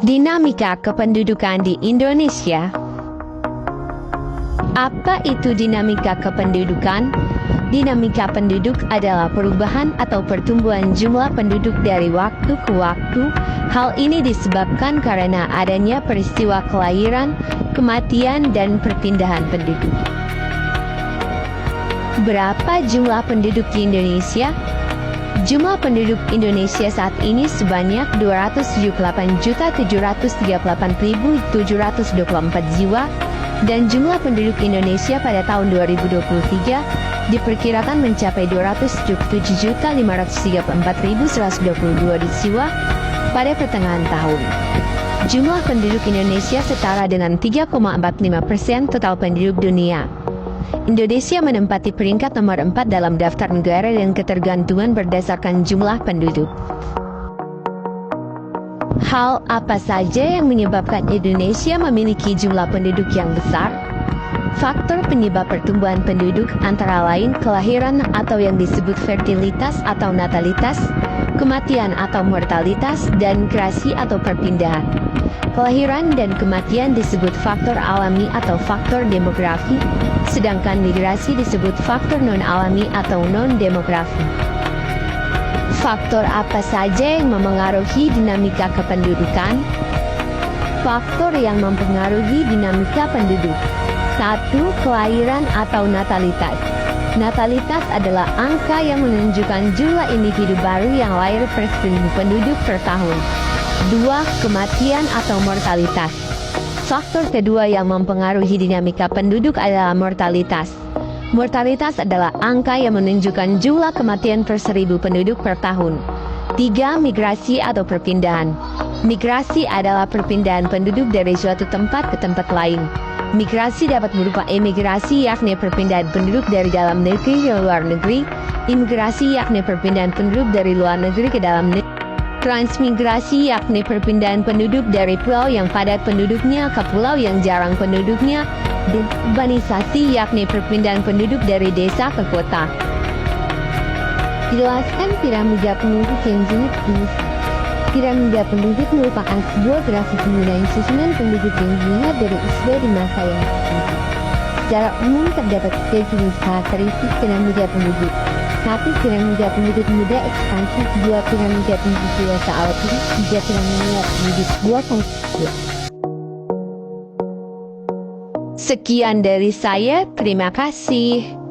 Dinamika kependudukan di Indonesia. Apa itu dinamika kependudukan? Dinamika penduduk adalah perubahan atau pertumbuhan jumlah penduduk dari waktu ke waktu. Hal ini disebabkan karena adanya peristiwa kelahiran, kematian, dan perpindahan penduduk. Berapa jumlah penduduk di Indonesia? Jumlah penduduk Indonesia saat ini sebanyak 278.738.724 jiwa, dan jumlah penduduk Indonesia pada tahun 2023 diperkirakan mencapai 277.534.122 jiwa pada pertengahan tahun. Jumlah penduduk Indonesia setara dengan 3,45% total penduduk dunia. Indonesia menempati peringkat nomor 4 dalam daftar negara dengan ketergantungan berdasarkan jumlah penduduk. Hal apa saja yang menyebabkan Indonesia memiliki jumlah penduduk yang besar? Faktor penyebab pertumbuhan penduduk antara lain kelahiran atau yang disebut fertilitas atau natalitas, kematian atau mortalitas, dan migrasi atau perpindahan. Kelahiran dan kematian disebut faktor alami atau faktor demografi, sedangkan migrasi disebut faktor non-alami atau non-demografi. Faktor apa saja yang memengaruhi dinamika kependudukan? Faktor yang mempengaruhi dinamika penduduk. 1. Kelahiran atau natalitas. Natalitas adalah angka yang menunjukkan jumlah individu baru yang lahir per 1000 penduduk per tahun. 2. Kematian atau mortalitas. Faktor kedua yang mempengaruhi dinamika penduduk adalah mortalitas. Mortalitas adalah angka yang menunjukkan jumlah kematian per 1000 penduduk per tahun. 3. Migrasi atau perpindahan. Migrasi adalah perpindahan penduduk dari suatu tempat ke tempat lain. Migrasi dapat berupa emigrasi, yakni perpindahan penduduk dari dalam negeri ke luar negeri. Imigrasi yakni perpindahan penduduk dari luar negeri ke dalam negeri. Transmigrasi yakni perpindahan penduduk dari pulau yang padat penduduknya ke pulau yang jarang penduduknya. Urbanisasi yakni perpindahan penduduk dari desa ke kota. Jelaskan piramida penduduk yang jenis ini. Piramida penduduk merupakan sebuah grafik mengenai susunan penduduk yang dilihat dari usia di masa yang tertentu. Secara umum terdapat 3 jenis karakteristik piramida penduduk. 1. Piramida penduduk muda ekspansif. 2. Piramida penduduk dewasa alami. 3. Piramida penduduk dua fungsi. Sekian dari saya, terima kasih.